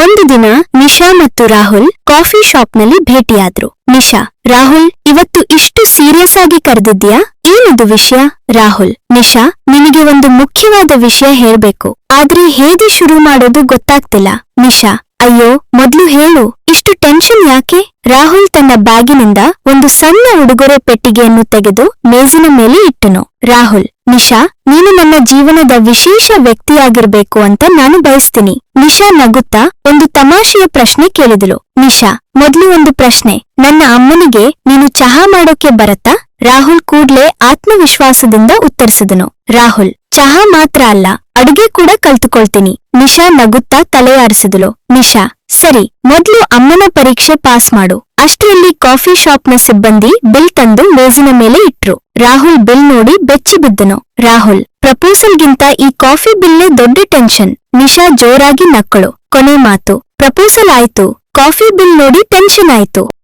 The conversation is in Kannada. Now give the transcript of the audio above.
ಒಂದು ದಿನ ನಿಶಾ ಮತ್ತು ರಾಹುಲ್ ಕಾಫಿ ಶಾಪ್ನಲ್ಲಿ ಭೇಟಿಯಾದ್ರು. ನಿಶಾ: ರಾಹುಲ್, ಇವತ್ತು ಇಷ್ಟು ಸೀರಿಯಸ್ ಆಗಿ ಕರೆದಿದ್ಯಾ? ಏನದು ವಿಷಯ? ರಾಹುಲ್: ನಿಶಾ, ನಿನಗೆ ಒಂದು ಮುಖ್ಯವಾದ ವಿಷಯ ಹೇಳ್ಬೇಕು, ಆದ್ರೆ ಹೇಗೆ ಶುರು ಮಾಡೋದು ಗೊತ್ತಾಗ್ತಿಲ್ಲ. ನಿಶಾ: ಅಯ್ಯೋ, ಮೊದ್ಲು ಹೇಳು, ಇಷ್ಟು ಟೆನ್ಷನ್ ಯಾಕೆ? ರಾಹುಲ್ ತನ್ನ ಬ್ಯಾಗಿನಿಂದ ಒಂದು ಸಣ್ಣ ಉಡುಗೊರೆ ಪೆಟ್ಟಿಗೆಯನ್ನು ತೆಗೆದು ಮೇಜಿನ ಮೇಲೆ ಇಟ್ಟನು. ರಾಹುಲ್: ನಿಶಾ, ನೀನು ನನ್ನ ಜೀವನದ ವಿಶೇಷ ವ್ಯಕ್ತಿಯಾಗಿರ್ಬೇಕು ಅಂತ ನಾನು ಬಯಸ್ತೀನಿ. ನಿಶಾ ನಗುತ್ತಾ ಒಂದು ತಮಾಷೆಯ ಪ್ರಶ್ನೆ ಕೇಳಿದಳು. ನಿಶಾ: ಮೊದ್ಲು ಒಂದು ಪ್ರಶ್ನೆ, ನನ್ನ ಅಮ್ಮನಿಗೆ ನೀನು ಚಹಾ ಮಾಡೋಕೆ ಬರತ್ತಾ? ರಾಹುಲ್ ಕೂಡ್ಲೇ ಆತ್ಮವಿಶ್ವಾಸದಿಂದ ಉತ್ತರಿಸಿದನು. ರಾಹುಲ್: ಚಹಾ ಮಾತ್ರ ಅಲ್ಲ, ಅಡುಗೆ ಕೂಡ ಕಲ್ತುಕೊಳ್ತೀನಿ. ನಿಶಾ ನಗುತ್ತಾ ತಲೆಯಾರಿಸಿದಳು. ನಿಶಾ: ಸರಿ, ಮೊದ್ಲು ಅಮ್ಮನ ಪರೀಕ್ಷೆ ಪಾಸ್ ಮಾಡು. ಅಷ್ಟರಲ್ಲಿ ಕಾಫಿ ಶಾಪ್ನ ಸಿಬ್ಬಂದಿ ಬಿಲ್ ತಂದು ಮೇಜಿನ ಮೇಲೆ ಇಟ್ರು. ರಾಹುಲ್ ಬಿಲ್ ನೋಡಿ ಬೆಚ್ಚಿ ಬಿದ್ದನು. ರಾಹುಲ್: ಪ್ರಪೋಸಲ್ಗಿಂತ ಈ ಕಾಫಿ ಬಿಲ್ಲೇ ದೊಡ್ಡ ಟೆನ್ಷನ್. ನಿಶಾ ಜೋರಾಗಿ ನಕ್ಕಳು. ಕೊನೆ ಮಾತು: ಪ್ರಪೋಸಲ್ ಆಯ್ತು, ಕಾಫಿ ಬಿಲ್ ನೋಡಿ ಟೆನ್ಷನ್ ಆಯ್ತು.